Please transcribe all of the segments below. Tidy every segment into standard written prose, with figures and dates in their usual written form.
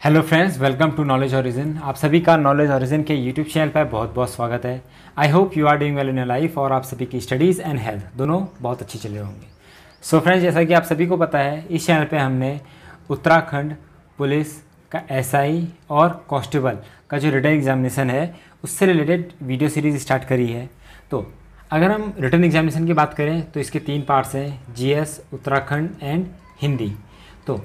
Hello friends, welcome to Knowledge Origin. आप सभी का नॉलेज ओरिजिन के यूट्यूब चैनल पर बहुत बहुत स्वागत है। I hope you are doing well in your life और आप सभी की स्टडीज़ एंड हेल्थ दोनों बहुत अच्छी चल रहे होंगे। सो फ्रेंड्स, जैसा कि आप सभी को पता है, इस चैनल पे हमने उत्तराखंड पुलिस का एसआई और कांस्टेबल का जो रिटन एग्जामिनेशन है उससे रिलेटेड वीडियो सीरीज़ स्टार्ट करी है। तो अगर हम रिटन एग्जामिनेशन की बात करें तो इसके 3 पार्ट्स हैं, जीएस, उत्तराखंड एंड हिंदी। तो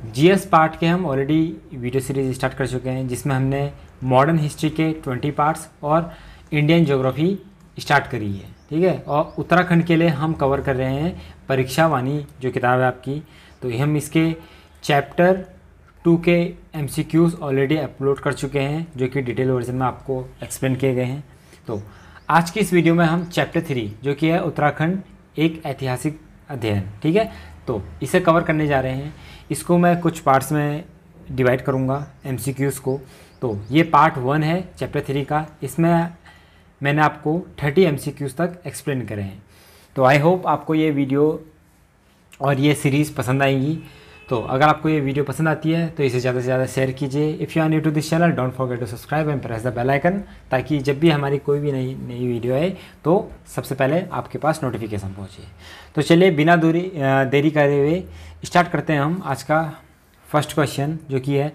जीएस पार्ट के हम ऑलरेडी वीडियो सीरीज स्टार्ट कर चुके हैं, जिसमें हमने मॉडर्न हिस्ट्री के 20 पार्ट्स और इंडियन ज्योग्राफी स्टार्ट करी है, ठीक है। और उत्तराखंड के लिए हम कवर कर रहे हैं परीक्षा वाणी जो किताब है आपकी। तो हम इसके चैप्टर 2 के एमसीक्यूज़ ऑलरेडी अपलोड कर चुके हैं, जो कि डिटेल वर्जन में आपको एक्सप्लेन किए गए हैं। तो आज की इस वीडियो में हम चैप्टर 3 जो कि है उत्तराखंड एक ऐतिहासिक अध्ययन, ठीक है, तो इसे कवर करने जा रहे हैं। इसको मैं कुछ पार्ट्स में डिवाइड करूँगा एमसीक्यूज़ को। तो ये पार्ट 1 है चैप्टर 3 का। इसमें मैंने आपको 30 एमसीक्यूज़ तक एक्सप्लेन करे हैं। तो आई होप आपको ये वीडियो और ये सीरीज़ पसंद आएगी। तो अगर आपको ये वीडियो पसंद आती है तो इसे ज़्यादा से ज़्यादा शेयर कीजिए। If you are new to this channel, don't forget to subscribe and press the bell icon, ताकि जब भी हमारी कोई भी नई वीडियो आए तो सबसे पहले आपके पास नोटिफिकेशन पहुँचे। तो चलिए बिना देरी करे हुए स्टार्ट करते हैं हम आज का फर्स्ट क्वेश्चन, जो कि है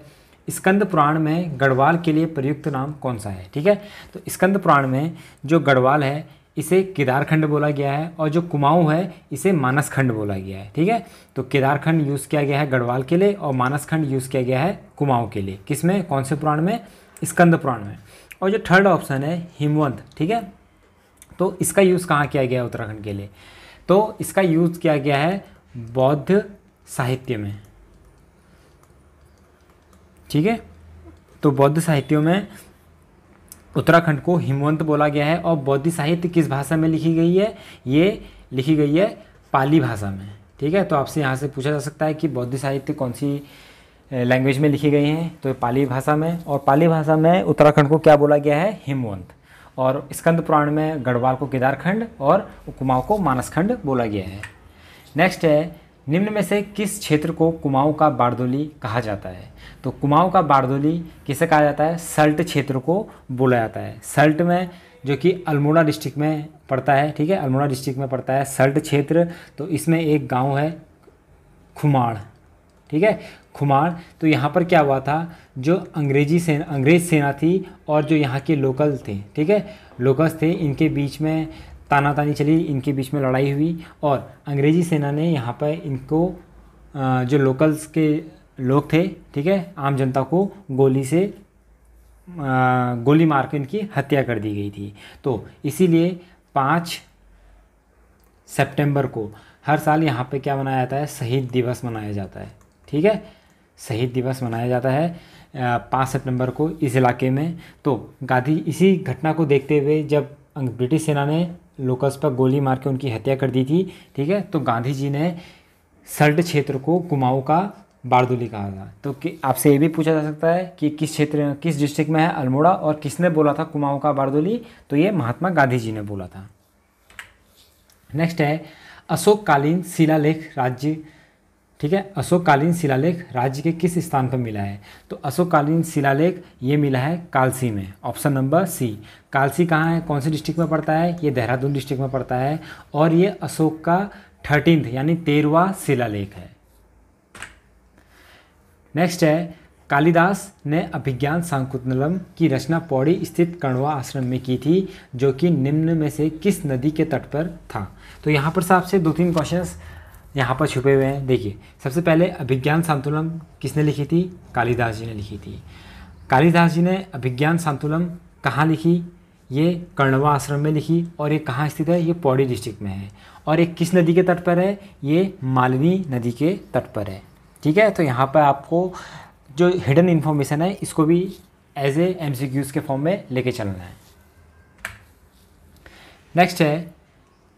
स्कंद पुराण में गढ़वाल के लिए प्रयुक्त नाम कौन सा है, ठीक है। तो स्कंद पुराण में जो गढ़वाल है इसे केदारखंड बोला गया है, और जो कुमाऊँ है इसे मानसखंड बोला गया है, ठीक है। तो केदारखंड यूज़ किया गया है गढ़वाल के लिए और मानसखंड यूज़ किया गया है कुमाऊँ के लिए। किसमें, कौन से पुराण में? स्कंद पुराण में। और जो थर्ड ऑप्शन है हिमवंत, ठीक है, तो इसका यूज़ कहाँ किया गया है उत्तराखंड के लिए? तो इसका यूज़ किया गया है बौद्ध साहित्य में, ठीक है। तो बौद्ध साहित्यों में उत्तराखंड को हिमवंत बोला गया है। और बौद्ध साहित्य किस भाषा में लिखी गई है? ये लिखी गई है पाली भाषा में, ठीक है। तो आपसे यहाँ से पूछा जा सकता है कि बौद्ध साहित्य कौन सी लैंग्वेज में लिखी गई हैं, तो पाली भाषा में। और पाली भाषा में उत्तराखंड को क्या बोला गया है? हिमवंत। और स्कंद पुराण में गढ़वाल को केदारखंड और कुमाऊँ को मानसखंड बोला गया है। नेक्स्ट है, निम्न में से किस क्षेत्र को कुमाऊँ का बारदोली कहा जाता है? तो कुमाऊँ का बारदोली किसे कहा जाता है? सल्ट क्षेत्र को बोला जाता है। सल्ट में, जो कि अल्मोड़ा डिस्ट्रिक्ट में पड़ता है, ठीक है, अल्मोड़ा डिस्ट्रिक्ट में पड़ता है सल्ट क्षेत्र। तो इसमें एक गांव है खुमाड़, ठीक है, खुमाड़। तो यहाँ पर क्या हुआ था, जो अंग्रेज सेना थी और जो यहाँ के लोकल थे, ठीक है, लोकल्स थे, इनके बीच में तानातानी चली, इनके बीच में लड़ाई हुई और अंग्रेजी सेना ने यहाँ पर इनको जो लोकल्स के लोग थे, ठीक है, आम जनता को गोली मार के इनकी हत्या कर दी गई थी। तो इसीलिए 5 सितंबर को हर साल यहाँ पे क्या मनाया जाता है? शहीद दिवस मनाया जाता है, ठीक है, शहीद दिवस मनाया जाता है 5 सितंबर को इस इलाके में। तो गांधी इसी घटना को देखते हुए, जब ब्रिटिश सेना ने लोकल्स पर गोली मार के उनकी हत्या कर दी थी, ठीक है, तो गांधी जी ने सल्ट क्षेत्र को कुमाऊँ का बारदोली कहा था। तो आपसे ये भी पूछा जा सकता है कि किस डिस्ट्रिक्ट में है अल्मोड़ा और किसने बोला था कुमाऊँ का बारदोली? तो ये महात्मा गांधी जी ने बोला था। नेक्स्ट है, अशोककालीन शिलालेख राज्य, ठीक है, अशोककालीन शिलालेख राज्य के किस स्थान पर मिला है? तो अशोककालीन शिलालेख ये मिला है कालसी में, ऑप्शन नंबर सी। कालसी कहाँ है, कौन से डिस्ट्रिक्ट में पड़ता है? ये देहरादून डिस्ट्रिक्ट में पड़ता है। और ये अशोक का 13th यानी 13वां शिलालेख है। नेक्स्ट है, कालिदास ने अभिज्ञान शाकुंतलम की रचना पौड़ी स्थित कण्वा आश्रम में की थी, जो कि निम्न में से किस नदी के तट पर था? तो यहाँ पर आपसे 2-3 क्वेश्चंस यहाँ पर छुपे हुए हैं। देखिए, सबसे पहले अभिज्ञान शाकुंतलम किसने लिखी थी? कालिदास जी ने लिखी थी। कालिदास जी ने अभिज्ञान शाकुंतलम कहाँ लिखी? ये कण्वा आश्रम में लिखी। और ये कहाँ स्थित है? ये पौड़ी डिस्ट्रिक्ट में है। और ये किस नदी के तट पर है? ये मालवी नदी के तट पर है, ठीक है। तो यहाँ पर आपको जो हिडन इन्फॉर्मेशन है इसको भी एज ए एमसीक्यूज़ के फॉर्म में लेके चलना है। नेक्स्ट है,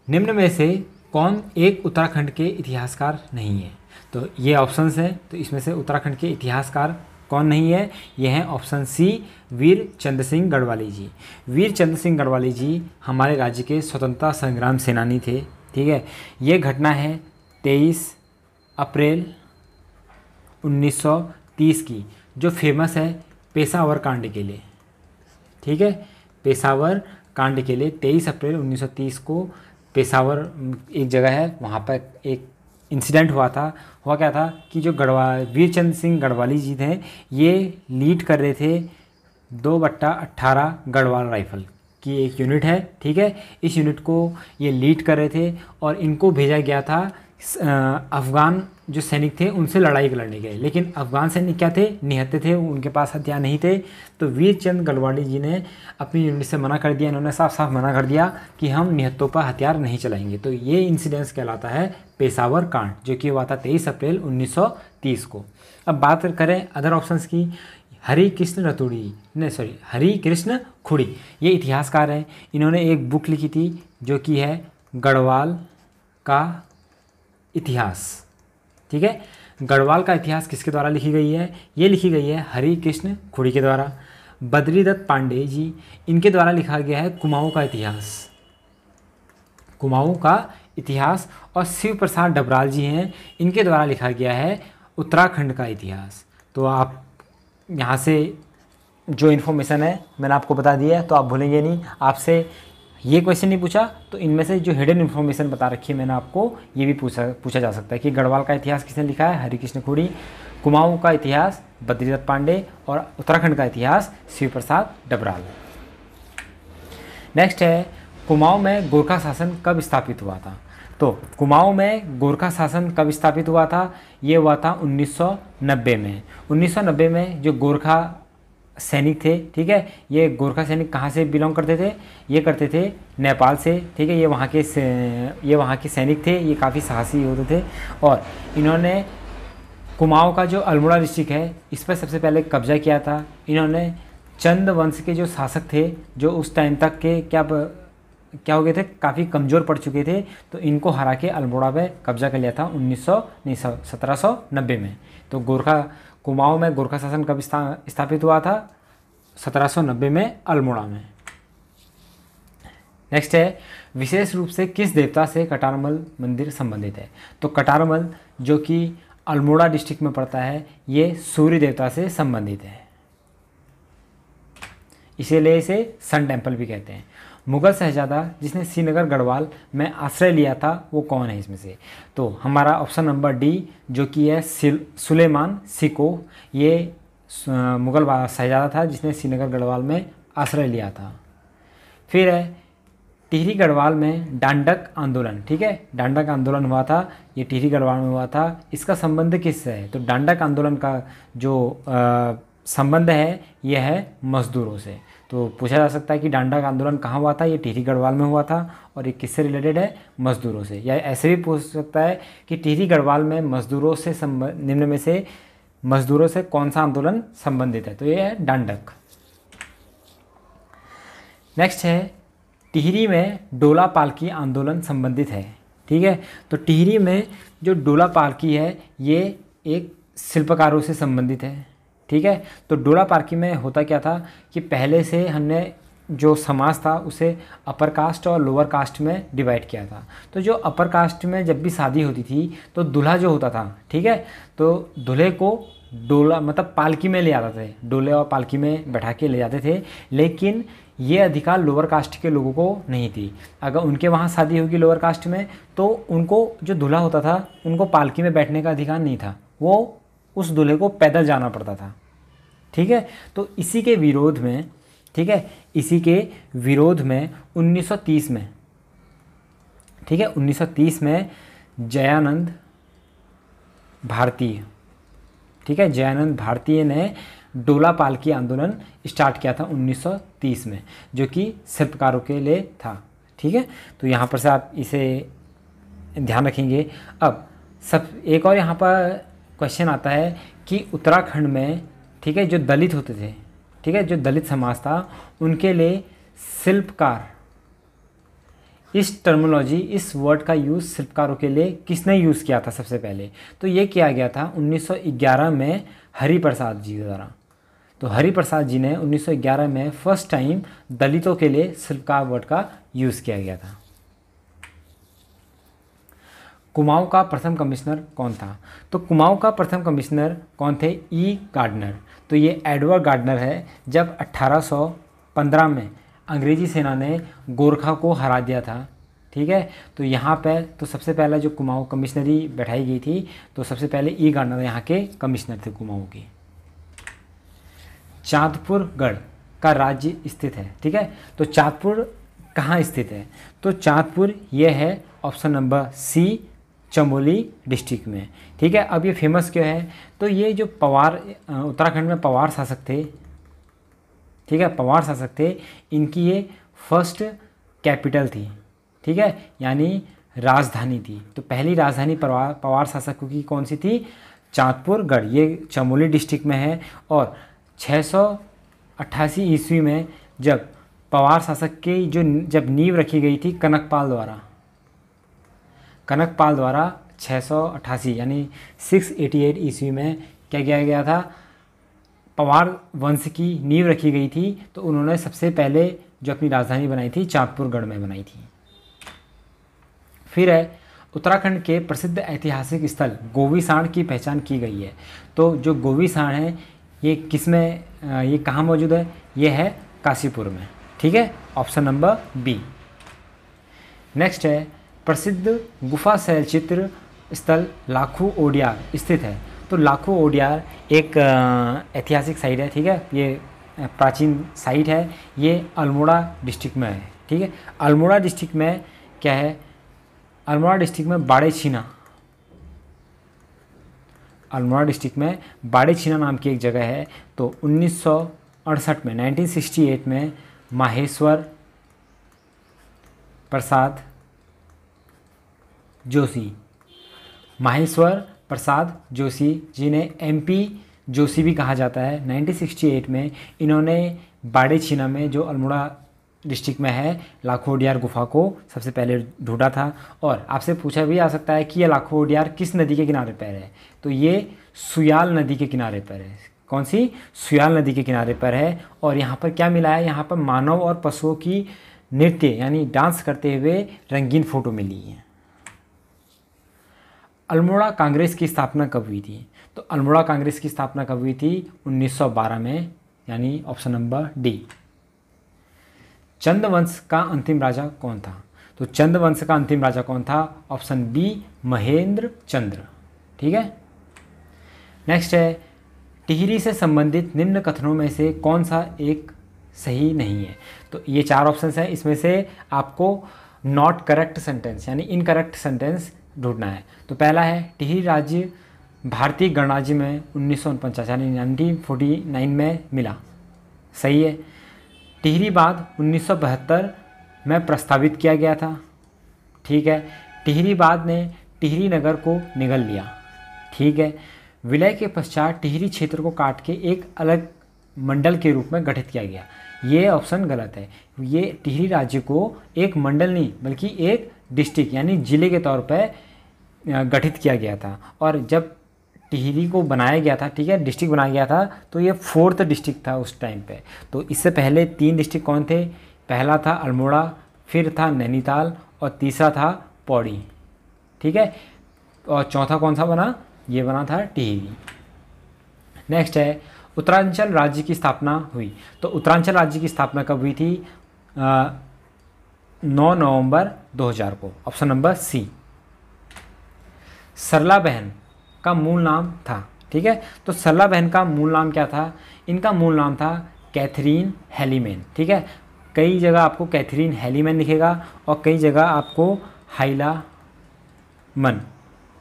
निम्न में से कौन एक उत्तराखंड के इतिहासकार नहीं है? तो ये ऑप्शंस हैं, तो इसमें से उत्तराखंड के इतिहासकार कौन नहीं है? ये हैं ऑप्शन सी, वीर चंद्र सिंह गढ़वाली जी। वीर चंद्र सिंह गढ़वाली जी हमारे राज्य के स्वतंत्रता संग्राम सेनानी थे, ठीक है। ये घटना है 23 अप्रैल 1930 की, जो फेमस है पेशावर कांड के लिए, ठीक है। पेशावर कांड के लिए 23 अप्रैल 1930 को पेशावर एक जगह है, वहाँ पर एक इंसिडेंट हुआ था। हुआ क्या था कि जो वीरचंद सिंह गढ़वाली जी थे, ये लीड कर रहे थे 2/18 गढ़वाल राइफल की एक यूनिट है, ठीक है। इस यूनिट को ये लीड कर रहे थे और इनको भेजा गया था अफ़गान जो सैनिक थे उनसे लड़ाई लड़ने के। लेकिन अफ़गान सैनिक क्या थे, निहत्थे थे, उनके पास हथियार नहीं थे। तो वीरचंद गढ़वाली जी ने अपनी यूनिट से मना कर दिया, इन्होंने साफ साफ मना कर दिया कि हम निहत्थों पर हथियार नहीं चलाएंगे। तो ये इंसिडेंस कहलाता है पेशावर कांड, जो कि हुआ था 23 अप्रैल 1930 को। अब बात करें अदर ऑप्शंस की, हरि कृष्ण खुड़ी ये इतिहासकार हैं। इन्होंने एक बुक लिखी थी जो कि है गढ़वाल का इतिहास, ठीक है। गढ़वाल का इतिहास किसके द्वारा लिखी गई है? ये लिखी गई है हरि कृष्ण खुड़ी के द्वारा। बद्रीदत्त पांडे जी, इनके द्वारा लिखा गया है कुमाऊँ का इतिहास, कुमाऊँ का इतिहास। और शिव प्रसाद डबराल जी हैं, इनके द्वारा लिखा गया है उत्तराखंड का इतिहास। तो आप यहाँ से जो इन्फॉर्मेशन है मैंने आपको बता दिया है, तो आप भूलेंगे नहीं। आपसे ये क्वेश्चन नहीं पूछा तो इनमें से जो हिडन इन्फॉर्मेशन बता रखी है मैंने आपको, ये भी पूछा जा सकता है कि गढ़वाल का इतिहास किसने लिखा है? हरिकृष्ण खुड़ी। कुमाऊँ का इतिहास बद्रीदत्त पांडे, और उत्तराखंड का इतिहास शिव प्रसाद डबराल। नेक्स्ट है, कुमाऊँ में गोरखा शासन कब स्थापित हुआ था? तो कुमाऊँ में गोरखा शासन कब स्थापित हुआ था? ये हुआ था 1990 में। 1990 में जो गोरखा सैनिक थे, ठीक है, ये गोरखा सैनिक कहाँ से बिलोंग करते थे? ये करते थे नेपाल से, ठीक है। ये वहाँ के सैनिक थे, ये काफ़ी साहसी होते थे। और इन्होंने कुमाऊँ का जो अल्मोड़ा डिस्ट्रिक्ट है इस पर सबसे पहले कब्जा किया था। इन्होंने चंद वंश के जो शासक थे, जो उस टाइम तक के क्या हो गए थे, काफ़ी कमज़ोर पड़ चुके थे, तो इनको हरा के अल्मोड़ा पे कब्जा कर लिया था 1790 में। तो कुमाऊँ में गोरखा शासन कब स्थापित हुआ था? 1790 में अल्मोड़ा में। नेक्स्ट है, विशेष रूप से किस देवता से कटारमल मंदिर संबंधित है? तो कटारमल जो कि अल्मोड़ा डिस्ट्रिक्ट में पड़ता है, ये सूर्य देवता से संबंधित है, इसीलिए इसे सन टेम्पल भी कहते हैं। मुगल शहजादा जिसने श्रीनगर गढ़वाल में आश्रय लिया था वो कौन है इसमें से? तो हमारा ऑप्शन नंबर डी जो कि है सुलेमान सिको, ये मुगल शहजादा था जिसने श्रीनगर गढ़वाल में आश्रय लिया था। फिर है टिहरी गढ़वाल में डांडक आंदोलन, ठीक है, डांडक आंदोलन हुआ था, ये टिहरी गढ़वाल में हुआ था। इसका संबंध किससे है? तो डांडक आंदोलन का जो संबंध है यह है मजदूरों से। तो पूछा जा सकता है कि डांडक आंदोलन कहाँ हुआ था? ये टिहरी गढ़वाल में हुआ था, और ये किससे रिलेटेड है? मजदूरों से। या ऐसे भी पूछ सकता है कि टिहरी गढ़वाल में मजदूरों से निम्न में से मजदूरों से कौन सा आंदोलन संबंधित है? तो ये है डांडक। नेक्स्ट है, टिहरी में डोला पालकी आंदोलन संबंधित है, ठीक है। तो टिहरी में जो डोला पालकी है ये एक शिल्पकारों से संबंधित है, ठीक है। तो डोला पालकी में होता क्या था कि पहले से हमने जो समाज था उसे अपर कास्ट और लोअर कास्ट में डिवाइड किया था। तो जो अपर कास्ट में जब भी शादी होती थी तो दूल्हा जो होता था, ठीक है, तो दूल्हे को डोला मतलब पालकी में ले जाते थे, डोले और पालकी में बैठा के ले जाते थे। लेकिन ये अधिकार लोअर कास्ट के लोगों को नहीं थी। अगर उनके वहाँ शादी होगी लोअर कास्ट में तो उनको जो दूल्हा होता था उनको पालकी में बैठने का अधिकार नहीं था, वो उस दूल्हे को पैदल जाना पड़ता था, ठीक है। तो इसी के विरोध में, ठीक है, इसी के विरोध में 1930 में, ठीक है, 1930 में जयानंद भारतीय, ठीक है, जयानंद भारतीय ने डोला पालकी आंदोलन स्टार्ट किया था 1930 में, जो कि शिल्पकारों के लिए था, ठीक है। तो यहाँ पर से आप इसे ध्यान रखेंगे। अब एक और यहाँ पर क्वेश्चन आता है कि उत्तराखंड में, ठीक है, जो दलित होते थे, ठीक है, जो दलित समाज था उनके लिए शिल्पकार, इस टर्मिनोलॉजी, इस वर्ड का यूज़ शिल्पकारों के लिए किसने यूज़ किया था सबसे पहले? तो ये किया गया था 1911 में हरिप्रसाद जी द्वारा। तो हरिप्रसाद जी ने 1911 में फर्स्ट टाइम दलितों के लिए शिल्पकार वर्ड का यूज़ किया गया था। कुमाऊं का प्रथम कमिश्नर कौन था? तो कुमाऊं का प्रथम कमिश्नर कौन थे? ई गार्डनर। तो ये एडवर्ड गार्डनर है। जब 1815 में अंग्रेजी सेना ने गोरखा को हरा दिया था, ठीक है, तो यहाँ पे तो सबसे पहला जो कुमाऊं कमिश्नरी बैठाई गई थी, तो सबसे पहले ई गार्डनर यहाँ के कमिश्नर थे कुमाऊं के। चांदपुरगढ़ का राज्य स्थित है, ठीक है, तो चांदपुर कहाँ स्थित है? तो चांदपुर ये है option number C, Chamoli district में, ठीक है। अब ये फेमस क्यों है? तो ये जो पवार, उत्तराखंड में पवार शासक थे, ठीक है, पवार शासक थे, इनकी ये फर्स्ट कैपिटल थी, ठीक है, यानी राजधानी थी। तो पहली राजधानी पवार शासकों की कौन सी थी? चांदपुरगढ़। ये चमोली डिस्ट्रिक्ट में है। और 688 ईस्वी में जब पवार शासक की जब नींव रखी गई थी कनकपाल द्वारा 688 यानी 688 ईस्वी में क्या किया गया था? पवार वंश की नींव रखी गई थी। तो उन्होंने सबसे पहले जो अपनी राजधानी बनाई थी चांदपुरगढ़ में बनाई थी। फिर है उत्तराखंड के प्रसिद्ध ऐतिहासिक स्थल गोविसाण की पहचान की गई है। तो जो गोविसाण है ये किसमें, ये कहाँ मौजूद है? ये है काशीपुर में, ठीक है, ऑप्शन नंबर बी। नेक्स्ट है प्रसिद्ध गुफा शैलचित्र स्थल लाखू ओडियार स्थित है। तो लाखू ओडियार एक ऐतिहासिक साइट है, ठीक है, ये प्राचीन साइट है। ये अल्मोड़ा डिस्ट्रिक्ट में है, ठीक है। अल्मोड़ा डिस्ट्रिक्ट में क्या है? अल्मोड़ा डिस्ट्रिक्ट में बाड़े छीना नाम की एक जगह है। तो 1968 में 1968 में माहेश्वर प्रसाद जोशी जिन्हें MP जोशी भी कहा जाता है, 1968 में इन्होंने बाड़े छीना में जो अल्मोड़ा डिस्ट्रिक्ट में है लाखू ओडियार गुफा को सबसे पहले ढूंढा था। और आपसे पूछा भी आ सकता है कि यह लाखू ओडियार किस नदी के किनारे पर है? तो ये सुयाल नदी के किनारे पर है। कौन सी? सुयाल नदी के किनारे पर है। और यहाँ पर क्या मिला है? यहाँ पर मानव और पशुओं की नृत्य यानी डांस करते हुए रंगीन फोटो मिली है। अल्मोड़ा कांग्रेस की स्थापना कब हुई थी? तो अल्मोड़ा कांग्रेस की स्थापना कब हुई थी? 1912 में, यानी ऑप्शन नंबर डी। चंद्रवंश का अंतिम राजा कौन था? तो चंद्रवंश का अंतिम राजा कौन था? ऑप्शन बी, महेंद्र चंद्र, ठीक है। नेक्स्ट है टिहरी से संबंधित निम्न कथनों में से कौन सा एक सही नहीं है? तो ये 4 ऑप्शंस हैं, इसमें से आपको नॉट करेक्ट सेंटेंस यानी इनकरेक्ट सेंटेंस ढूंढना है। तो पहला है टिहरी राज्य भारतीय गणराज्य में 1949 यानी 1949 में मिला, सही है। टिहरी बाद 1972 में प्रस्तावित किया गया था, ठीक है। टिहरी बाद ने टिहरी नगर को निगल लिया, ठीक है। विलय के पश्चात टिहरी क्षेत्र को काट के एक अलग मंडल के रूप में गठित किया गया, ये ऑप्शन गलत है। ये टिहरी राज्य को एक मंडल नहीं बल्कि एक डिस्ट्रिक्ट यानी ज़िले के तौर पर गठित किया गया था। और जब टिहरी को बनाया गया था, ठीक है, डिस्ट्रिक्ट बनाया गया था, तो ये 4th डिस्ट्रिक्ट था उस टाइम पे। तो इससे पहले 3 डिस्ट्रिक्ट कौन थे? पहला था अल्मोड़ा, फिर था नैनीताल और तीसरा था पौड़ी, ठीक है। और चौथा कौन सा बना? ये बना था टिहरी। नेक्स्ट है उत्तरांचल राज्य की स्थापना हुई। तो उत्तरांचल राज्य की स्थापना कब हुई थी? 9 नवंबर 2000 को, ऑप्शन नंबर सी। सरला बहन का मूल नाम था, ठीक है। तो सरला बहन का मूल नाम क्या था? इनका मूल नाम था कैथरीन हेलीमैन, ठीक है। कई जगह आपको कैथरीन हेलीमैन दिखेगा और कई जगह आपको हाइलामन,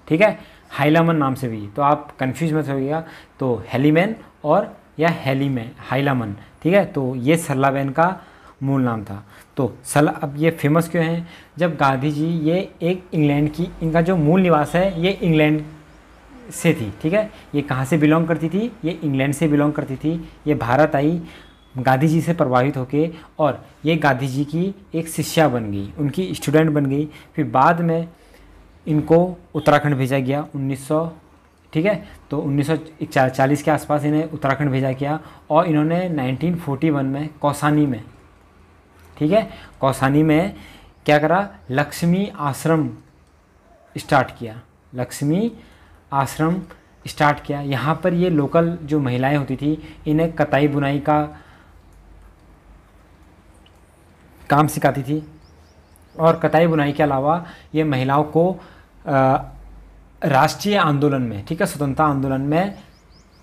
ठीक है, हाइलामन नाम से भी, तो आप कंफ्यूज मत होइएगा। तो हेलीमैन और या हेलीमैन, हाइलामन, ठीक है। तो ये सरला बहन का मूल नाम था। तो अब ये फेमस क्यों हैं? जब गांधी जी, ये एक इंग्लैंड की, इनका जो मूल निवास है ये इंग्लैंड से थी, ठीक है। ये कहाँ से बिलोंग करती थी? ये इंग्लैंड से बिलोंग करती थी। ये भारत आई गांधी जी से प्रभावित होके और ये गांधी जी की एक शिष्या बन गई, उनकी स्टूडेंट बन गई। फिर बाद में इनको उत्तराखंड भेजा गया 1900, ठीक है। तो 1940 के आसपास इन्हें उत्तराखंड भेजा गया और इन्होंने 1941 में कौसानी में, ठीक है, कौसानी में क्या करा? लक्ष्मी आश्रम स्टार्ट किया, लक्ष्मी आश्रम स्टार्ट किया। यहाँ पर ये लोकल जो महिलाएं होती थी इन्हें कताई बुनाई का काम सिखाती थी, और कताई बुनाई के अलावा ये महिलाओं को राष्ट्रीय आंदोलन में, ठीक है, स्वतंत्रता आंदोलन में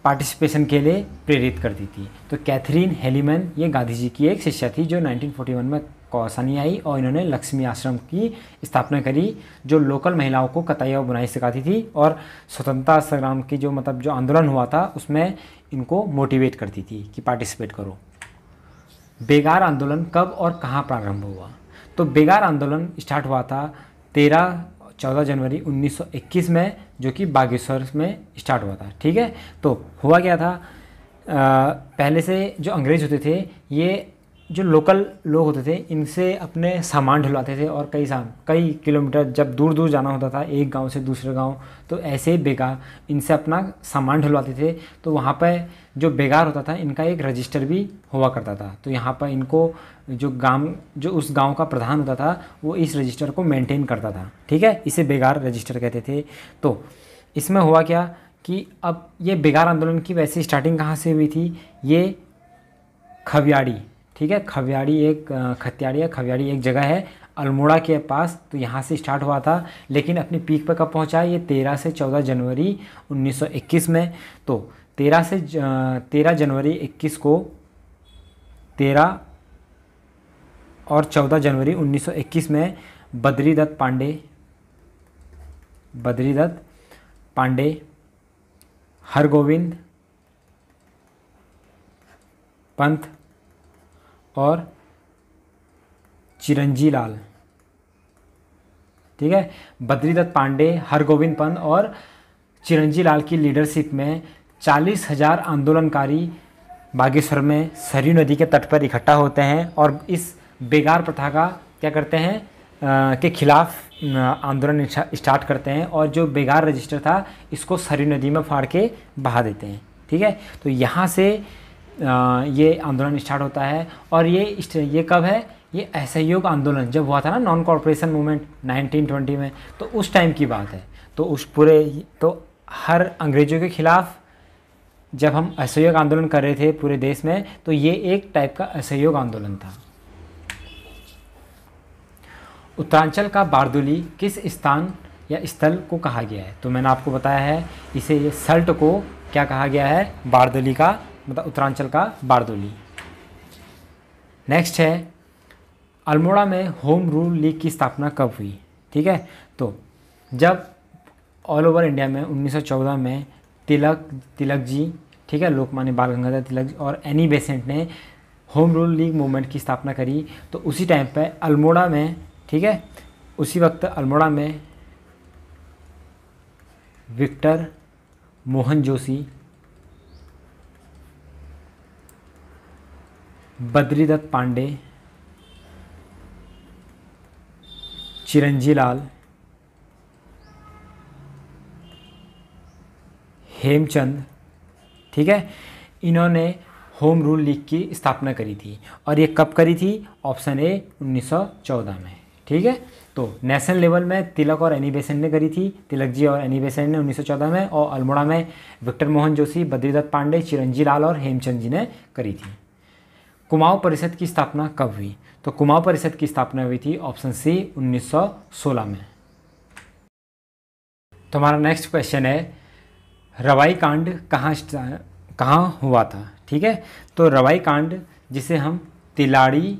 पार्टिसिपेशन के लिए प्रेरित करती थी। तो कैथरीन हेलीमैन ये गांधी जी की एक शिष्या थी जो 1941 में कौसानी आई, और इन्होंने लक्ष्मी आश्रम की स्थापना करी जो लोकल महिलाओं को कताई और बुनाई सिखाती थी, और स्वतंत्रता संग्राम की जो मतलब जो आंदोलन हुआ था उसमें इनको मोटिवेट करती थी कि पार्टिसिपेट करो। बेगार आंदोलन कब और कहाँ प्रारंभ हुआ? तो बेगार आंदोलन स्टार्ट हुआ था 14 जनवरी 1921 में, जो कि बागेश्वर में स्टार्ट हुआ था, ठीक है। तो हुआ क्या था, पहले से जो अंग्रेज होते थे ये जो लोकल लोग होते थे इनसे अपने सामान ढुलवाते थे, और कई किलोमीटर जब दूर दूर जाना होता था एक गांव से दूसरे गांव, तो ऐसे बेगार इनसे अपना सामान ढुलवाते थे। तो वहाँ पर जो बेगार होता था इनका एक रजिस्टर भी हुआ करता था। तो यहाँ पर इनको जो उस गांव का प्रधान होता था वो इस रजिस्टर को मेंटेन करता था, ठीक है, इसे बेगार रजिस्टर कहते थे। तो इसमें हुआ क्या कि अब ये बेगार आंदोलन की वैसे स्टार्टिंग कहाँ से हुई थी, ये खवियाड़ी, ठीक है, खवियाड़ी एक जगह है अल्मोड़ा के पास, तो यहाँ से स्टार्ट हुआ था। लेकिन अपनी पीक पर कब पहुँचा, ये 13 से 14 जनवरी 1921 में। तो 13 जनवरी 21 को 13 और 14 जनवरी 1921 में बद्रीदत्त पांडे, हरगोविंद पंत और चिरंजी लाल, ठीक है, बद्रीदत्त पांडे, हरगोविंद पंत और चिरंजी लाल की लीडरशिप में 40,000 आंदोलनकारी बागेश्वर में सरयू नदी के तट पर इकट्ठा होते हैं, और इस बेगार प्रथा का क्या करते हैं के खिलाफ आंदोलन स्टार्ट करते हैं, और जो बेगार रजिस्टर था इसको सरयू नदी में फाड़ के बहा देते हैं, ठीक है। तो यहाँ से ये आंदोलन स्टार्ट होता है। और ये कब है, ये असहयोग आंदोलन जब हुआ था ना, नॉन कॉर्पोरेशन मूवमेंट 1920 में, तो उस टाइम की बात है। तो हर अंग्रेजों के खिलाफ जब हम असहयोग आंदोलन कर रहे थे पूरे देश में, तो ये एक टाइप का असहयोग आंदोलन था। उत्तरांचल का बारदोली किस स्थान या स्थल को कहा गया है? तो मैंने आपको बताया है, इसे सल्ट को क्या कहा गया है, बारदोली का मतलब उत्तरांचल का बारदोली। नेक्स्ट है, अल्मोड़ा में होम रूल लीग की स्थापना कब हुई? ठीक है, तो जब ऑल ओवर इंडिया में 1914 में तिलक जी, ठीक है, लोकमान्य बाल गंगाधर तिलक जी और एनी बेसेंट ने होम रूल लीग मूवमेंट की स्थापना करी, तो उसी टाइम पे अल्मोड़ा में, ठीक है, उसी वक्त अल्मोड़ा में विक्टर मोहन जोशी, बद्रीदत्त पांडे, चिरंजी लाल, हेमचंद, ठीक है, इन्होंने होम रूल लीग की स्थापना करी थी। और ये कब करी थी? ऑप्शन ए 1914 में, ठीक है। तो नेशनल लेवल में तिलक और एनी बेसेंट ने करी थी, तिलक जी और एनी बेसेंट ने 1914 में, और अल्मोड़ा में विक्टर मोहन जोशी, बद्रीदत्त पांडे, चिरंजी लाल और हेमचंद जी ने करी थी। कुमाऊं परिषद की स्थापना कब हुई? तो कुमाऊं परिषद की स्थापना हुई थी ऑप्शन सी 1916 में। तो हमारा नेक्स्ट क्वेश्चन है, रवाई कांड कहाँ हुआ था? ठीक है, तो रवाई कांड जिसे हम तिलाड़ी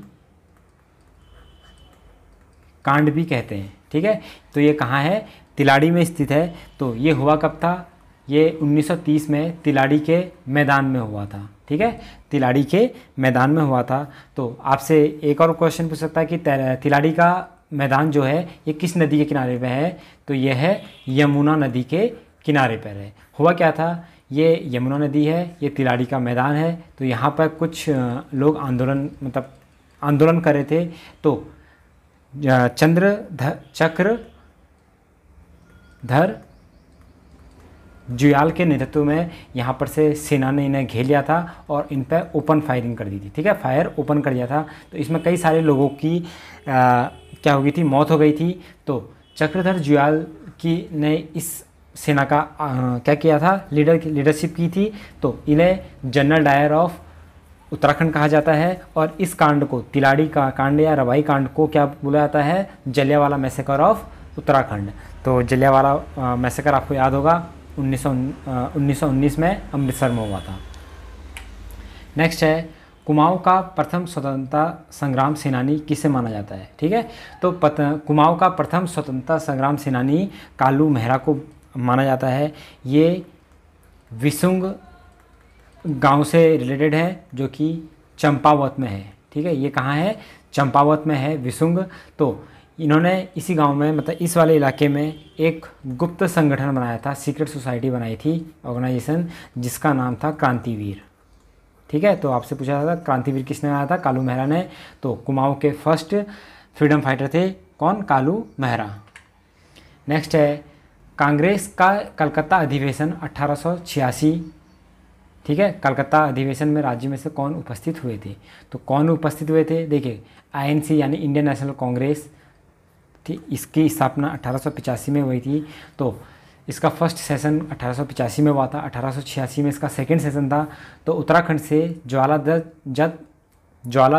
कांड भी कहते हैं, ठीक है, तो ये कहाँ है? तिलाड़ी में स्थित है। तो ये हुआ कब था? ये 1930 में तिलाड़ी के मैदान में हुआ था, ठीक है, तिलाड़ी के मैदान में हुआ था। तो आपसे एक और क्वेश्चन पूछ सकता है कि तिलाड़ी का मैदान जो है ये किस नदी के किनारे पे है? तो ये है यमुना नदी के किनारे पर है। हुआ क्या था? ये यमुना नदी है, ये तिलाड़ी का मैदान है। तो यहाँ पर कुछ लोग आंदोलन कर रहे थे। तो चक्रधर जुयाल के नेतृत्व में यहाँ पर से सेना ने इन्हें घेर लिया था और इन पर ओपन फायरिंग कर दी थी, ठीक है, फायर ओपन कर दिया था। तो इसमें कई सारे लोगों की क्या हो गई थी? मौत हो गई थी। तो चक्रधर जुयाल कि ने इस सेना का क्या किया था, लीडरशिप की थी। तो इन्हें जनरल डायर ऑफ उत्तराखंड कहा जाता है। और इस कांड को, तिलाड़ी का कांड या रवाई कांड को क्या बोला जाता है, जलियांवाला मैसेकर ऑफ उत्तराखंड। तो जलियांवाला मैसेकर आपको याद होगा 1919 में अमृतसर में हुआ था। नेक्स्ट है, कुमाऊं का प्रथम स्वतंत्रता संग्राम सेनानी किसे माना जाता है। ठीक है, तो कुमाऊं का प्रथम स्वतंत्रता संग्राम सेनानी कालू मेहरा को माना जाता है। ये विसुंग गांव से रिलेटेड है, जो कि चंपावत में है। ठीक है, ये कहाँ है, चंपावत में है विसुंग। तो इन्होंने इसी गांव में, मतलब इस वाले इलाके में एक गुप्त संगठन बनाया था, सीक्रेट सोसाइटी बनाई थी, ऑर्गेनाइजेशन, जिसका नाम था क्रांतिवीर। ठीक है, तो आपसे पूछा था क्रांतिवीर किसने बनाया था, कालू मेहरा ने। तो कुमाऊं के फर्स्ट फ्रीडम फाइटर थे कौन, कालू मेहरा। नेक्स्ट है, कांग्रेस का कलकत्ता अधिवेशन 1886। ठीक है, कलकत्ता अधिवेशन में राज्य में से कौन उपस्थित हुए थे। तो कौन उपस्थित हुए थे, देखिए आईएनसी यानी इंडियन नेशनल कांग्रेस थी, इसकी स्थापना 1885 में हुई थी। तो इसका फर्स्ट सेशन 1885 में हुआ था, 1886 में इसका सेकंड सेशन था। तो उत्तराखंड से ज्वाला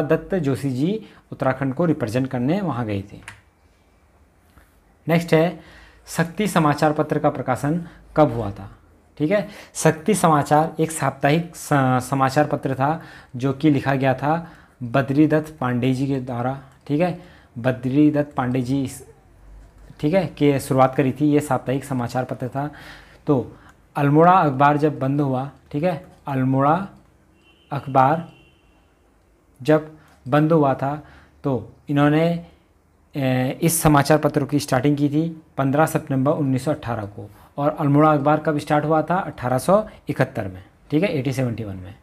दत्त जोशी जी उत्तराखंड को रिप्रेजेंट करने वहाँ गए थे। नेक्स्ट है, शक्ति समाचार पत्र का प्रकाशन कब हुआ था। ठीक है, शक्ति समाचार एक साप्ताहिक समाचार पत्र था, जो कि लिखा गया था बद्री दत्त पांडे जी के द्वारा। ठीक है, बद्री दत्त पांडे जी, ठीक है, के शुरुआत करी थी। ये साप्ताहिक समाचार पत्र था। तो अल्मोड़ा अखबार जब बंद हुआ, ठीक है, अल्मोड़ा अखबार जब बंद हुआ था, तो इन्होंने इस समाचार पत्र की स्टार्टिंग की थी 15 सितंबर 1918 को। और अल्मोड़ा अखबार कब स्टार्ट हुआ था, 1871 में। ठीक है, 1871 में।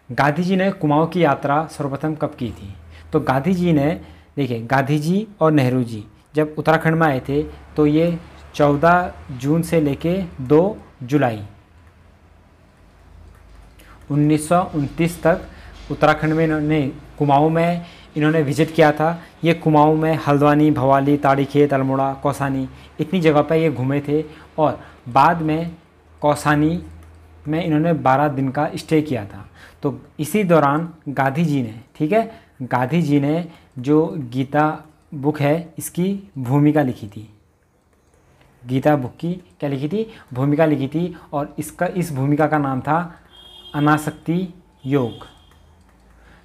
गांधी जी ने कुमाऊं की यात्रा सर्वप्रथम कब की थी। तो गांधी जी ने, देखिए गांधी जी और नेहरू जी जब उत्तराखंड में आए थे, तो ये 14 जून से लेके 2 जुलाई 1929 तक उत्तराखंड में इन्होंने, कुमाऊं में इन्होंने विजिट किया था। ये कुमाऊं में हल्द्वानी, भवाली, ताड़ीखेत, अल्मोड़ा, कौसानी, इतनी जगह पर ये घूमे थे। और बाद में कौसानी में इन्होंने 12 दिन का स्टे किया था। तो इसी दौरान गांधी जी ने, ठीक है, गांधी जी ने जो गीता बुक है इसकी भूमिका लिखी थी। गीता बुक की क्या लिखी थी, भूमिका लिखी थी। और इस भूमिका का नाम था अनासक्ति योग।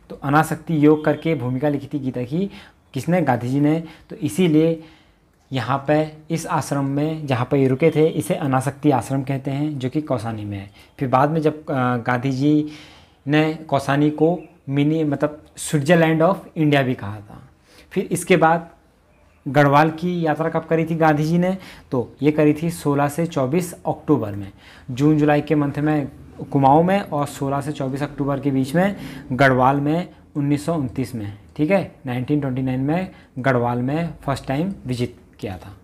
तो अनासक्ति योग करके भूमिका लिखी थी गीता की, किसने, गांधी जी ने। तो इसीलिए यहाँ पे इस आश्रम में जहाँ पे ये रुके थे, इसे अनासक्ति आश्रम कहते हैं, जो कि कौसानी में है। फिर बाद में जब गांधी जी ने कौसानी को मिनी, मतलब स्विट्ज़रलैंड ऑफ इंडिया भी कहा था। फिर इसके बाद गढ़वाल की यात्रा कब करी थी गांधी जी ने, तो ये करी थी 16 से 24 अक्टूबर में। जून जुलाई के मंथ में कुमाऊं में, और 16 से 24 अक्टूबर के बीच में गढ़वाल में 1929 में। ठीक है, 1929 में गढ़वाल में फर्स्ट टाइम विजिट किया था।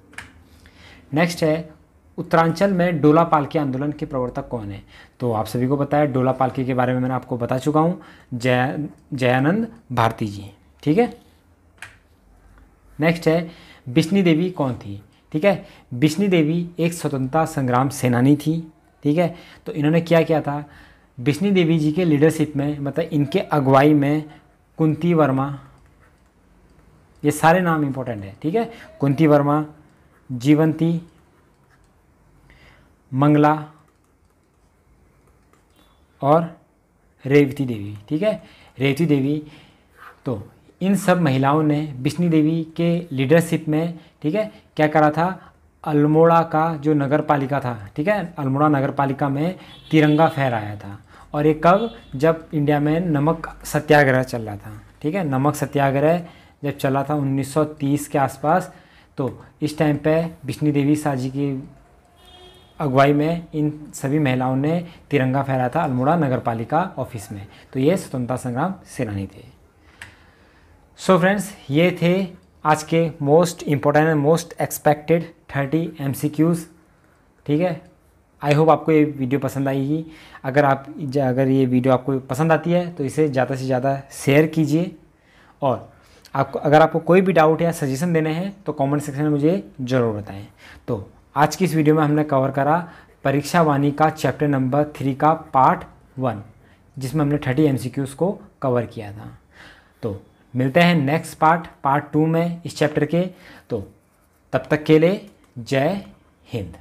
नेक्स्ट है, उत्तरांचल में डोला पालकी आंदोलन के प्रवर्तक कौन है। तो आप सभी को पता है, डोला पालकी के बारे में मैंने आपको बता चुका हूँ, जयानंद भारती जी। ठीक है, नेक्स्ट है, बिश्नी देवी कौन थी। ठीक है, बिश्नी देवी एक स्वतंत्रता संग्राम सेनानी थी। ठीक है, तो इन्होंने क्या किया था, बिश्नी देवी जी के लीडरशिप में, मतलब इनके अगुवाई में कुंती वर्मा, ये सारे नाम इंपॉर्टेंट है। ठीक है, कुंती वर्मा, जीवंती, मंगला और रेवती देवी। ठीक है, रेवती देवी। तो इन सब महिलाओं ने बिश्नी देवी के लीडरशिप में, ठीक है, क्या करा था, अल्मोड़ा का जो नगर पालिका था, ठीक है, अल्मोड़ा नगर पालिका में तिरंगा फहराया था। और ये कब, जब इंडिया में नमक सत्याग्रह चल रहा था। ठीक है, नमक सत्याग्रह जब चला था 1930 के आसपास, तो इस टाइम पे बिश्नी देवी साजी की अगुवाई में इन सभी महिलाओं ने तिरंगा फहराया था अल्मोड़ा नगर पालिका ऑफिस में। तो ये स्वतंत्रता संग्राम सेनानी थे। सो फ्रेंड्स, ये थे आज के most important and most expected 30 MCQs। ठीक है, आई होप आपको ये वीडियो पसंद आएगी। अगर ये वीडियो आपको पसंद आती है तो इसे ज़्यादा से ज़्यादा शेयर कीजिए। और आपको अगर आपको कोई भी डाउट या सजेशन देने हैं तो कमेंट सेक्शन में मुझे ज़रूर बताएं। तो आज की इस वीडियो में हमने कवर करा परीक्षा वाणी का चैप्टर नंबर 3 का पार्ट 1, जिसमें हमने 30 MCQs को कवर किया था। तो मिलते हैं नेक्स्ट पार्ट 2 में इस चैप्टर के। तो तब तक के लिए जय हिंद।